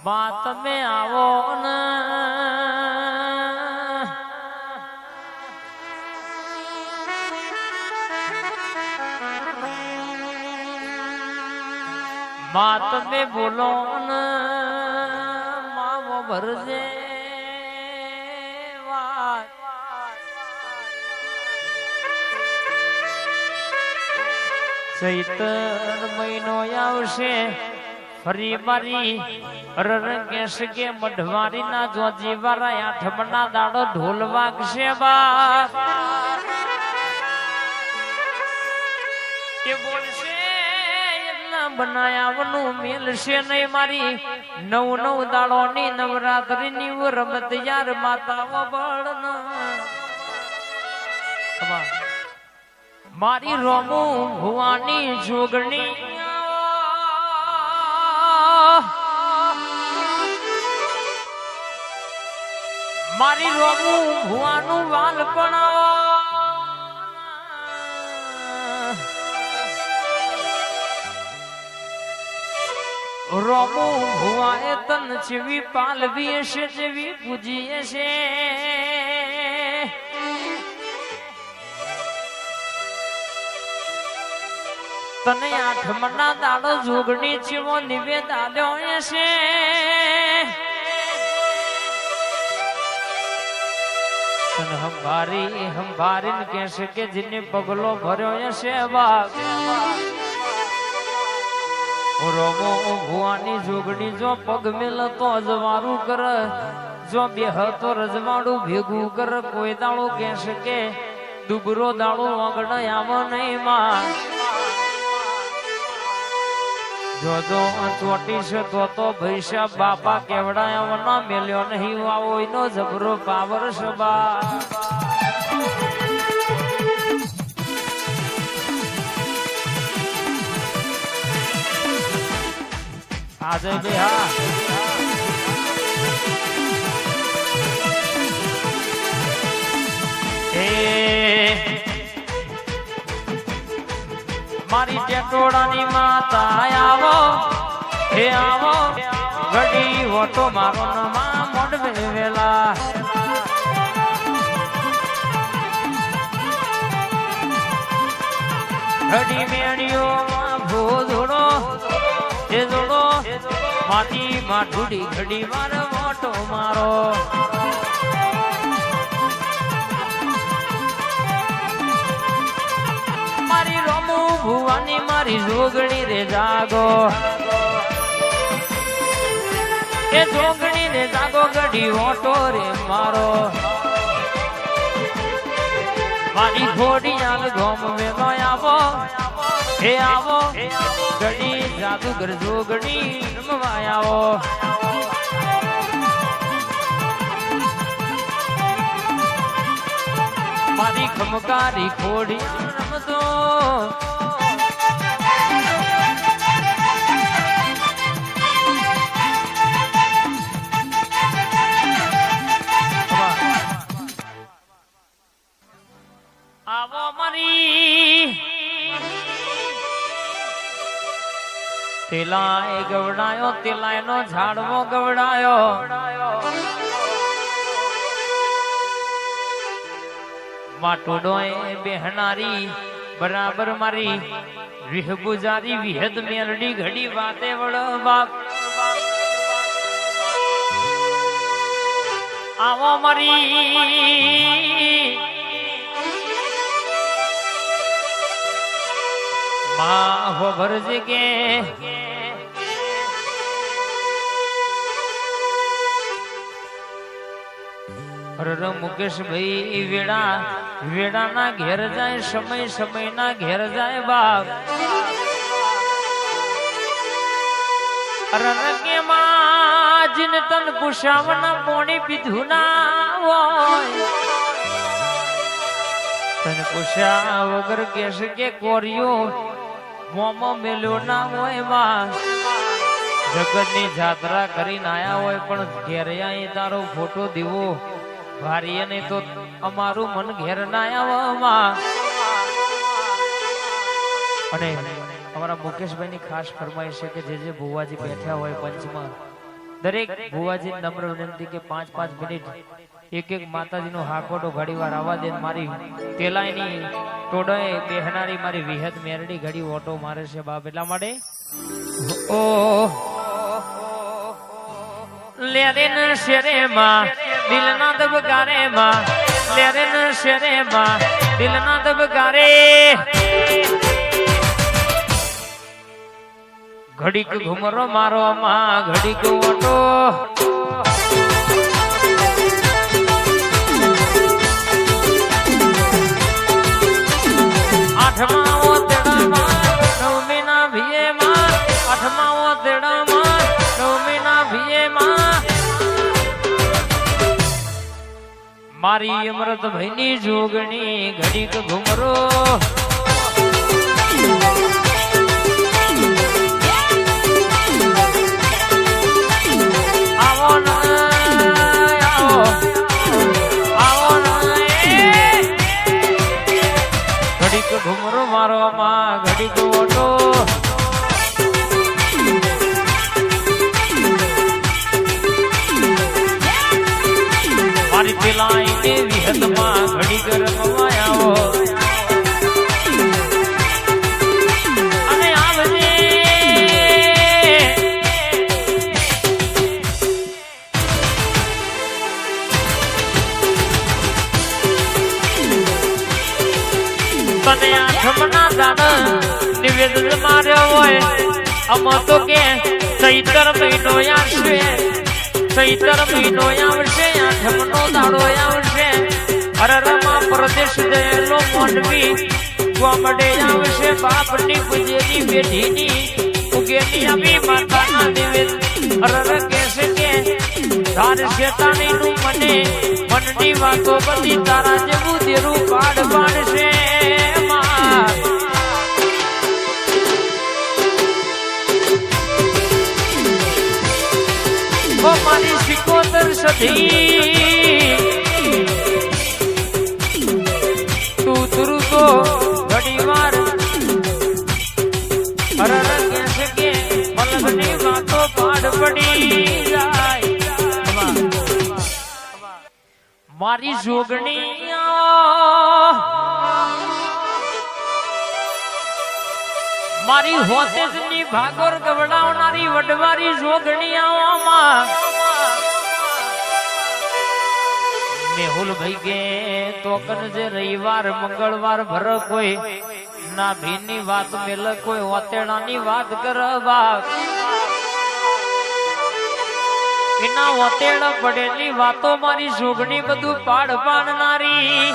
બા તમે આવો ને બા તમે બોલો ને માવો ભરજે ચૈતર મહિનો આવશે ફરી મારી રરંગેશ કે મઢવારી ના જોજી વાળા આઠમના દાડો ઢોલ વાગશે બા કે બોલશે એટલા બનાયાવનું મેલશે નહીં મારી નવ દાડો ની નવરાત્રી ની રમત યાર માતાઓ બળ મારી રોમુ ભુવાની જોગણી મારી રોમુ ભુવાનું વાલપણ રોમુ ભુવાએ તન જેવી પાલવી હશે જેવી પૂજી હશે તને આઠમના દાડો જોગણી જેવો નિવેદ આલ્યો હશે તને હંભારીને કહેશે કે જેને પગલો ભર્યો હશે બાપ રોમો ભુવાની જોગણી જો પગ મેલ તો અજવારું કર જો બેહતો રજવાડું ભેગું કર કોઈ દાડો કહેશે કે દુબરો દાડો આગળ આવો નહીં માં જો ચોટી છે તો ભૈસા બાપા કેવડાયા ના મેલ્યો નહીં આવો એનો જબરો પાવર છે બા આજે બે હા મારી ટેટોડાની માતા આવો હે આવો ઘડી ઓટો મારો નમા મોડવે વેલા ઘડી મેળીઓ ભો જોડો એ જોડો માટી માઠુડી ઘડી વાર ઓટો મારો મારી રોમુ ભુવાની મારી જોગણી રે જાગો એ જોગણી રે જાગો ગઢી ઓટો રે મારો મારી ઘોડી આલ ગોમ વેલો આવો હે આવો ગઢી જાદુગર જોગણી રમવા આવો મારી ખમકારી ઘોડી રમતો આવો મારી તેલાય ગવડાયો તેલાય નો ઝાડવો ગવડાયો માટોડો બેહનારી બરાબર મારી વિહ ગુજારી વિહદ મેલડી ઘડી વાતે વડો બાપ આવો મારી માં હો ભરજે કે મુકેશ ભાઈ વેડા ના ઘેર જાય સમય ના ઘેર જાય બાપ રંગે માં જીન તન પુષાવના પોણી પીધું ના હોય તન પુષા વગર કેશ કે કોરિયો મોમો મેલ્યો ના હોય માં જગત ની જાત્રા કરીને આયા હોય પણ ઘેર તારો ફોટો દીવો ભારીએ નહીં તો અમારું મન ઘેર ના આવવામાં અને અમારા મુકેશભાઈ ની ખાસ ફરમાઈશ છે કે જે ભુવાજી બેઠા હોય પંચમાં દરેક ભુવાજી નમ્ર વિનંતી કે 5-5 મિનિટ એક માતાજીનો હાકોટો ઘડીવાર આવવા દે. મારી તેલાઈની ટોડોએ બેહનારી મારી વિહત મેરડી ઘડી ઓટો મારે છે બાપ. એટલા માટે ઓ લેરેન શેરેમાં દિલના દબકારેમાં, લેરેન શેરેમાં દિલના દબકારે, ઘડીક ઘુમરો મારો માં ઘડીક ઓટો. આઠમાઓ તેડામાં નવમીના ભીએમાં, આઠમાઓ તેડામાં નવમીના ભીએમાં મારી અમૃત ભાઈની જોગણી ઘડીક ઘુમરો. ઘુમરો મારો માં ઘડીક ઓટો. મારી પેલાઈ દેવી હદમાં ઘડીક રમવા આવો અને આવજે. તને આઠમના દાન નિવેદન માર્યો હોય અમો તો કે ચૈતર મહિનો આવશે, ચૈતર મહિનો આવશે, આઠમનો દાડો આવશે. અરરમાં પ્રદેશ ગયેલો મોંડવી ગોમડે આવશે. બાપની પૂજેલી બેઠીની ઉગેલી આવી માતાના નિવેદન અરર કહેશે કે ધાર શેતાણીનું મને મનની વાતો બધી તારા જેવું દેરું પાડ પાડશે. મારી સિકોતર સધી તું ધ્રુતો ઘડી વાર હરર કહેશે કે મલકની વાતો પાડ પડી જાય. મારી જોગણી મારી હોતેજની ભાગોર ગવડાવનારી વડવારી જોગણીયાઓમાં મેહુલ ભાઈ કે તોકન જે રવિવાર મંગળવાર ભર કોઈ ના ભીની વાત મેલ કોઈ ઓતેડાની વાત કરવા એના ઓતેડા પડેલી વાતો મારી જોગણી બધું પાડ પાડનારી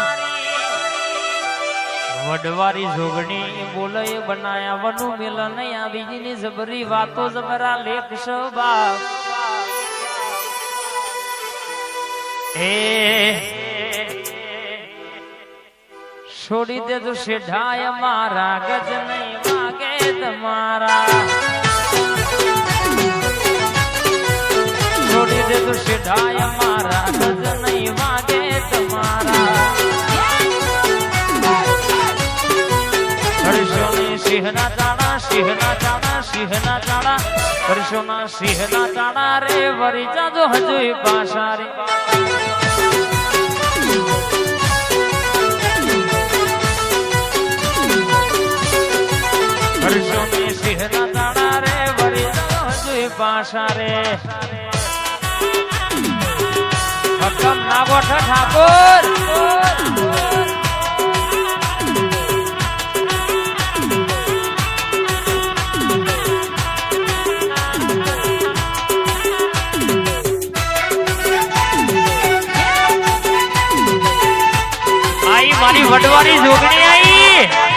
વડવારી જોગણી બોલે બનાયા વનુ મેલા નહીં આ બીજીની જબરી વાતો જબરા લેખ સબા. એ છોડી દે તો શેઢાય મારા ગજ નહીં માગે તમારા, છોડી દે તો શેઢાય મારા ગજ નહીં માગે તમારા. સિંહના ચાણા સિંહના ચાણા સિંહના ચાણા કરશોના સિંહના ચાણા રે વરી જાજો હજુ પાછા રે. કરશોની સિંહના ચાણા રે વરી જાજો હજુ પાછા રે. હકમ ના ગોઠ ઠાકોર મારી વડવારી જોગણી આવી.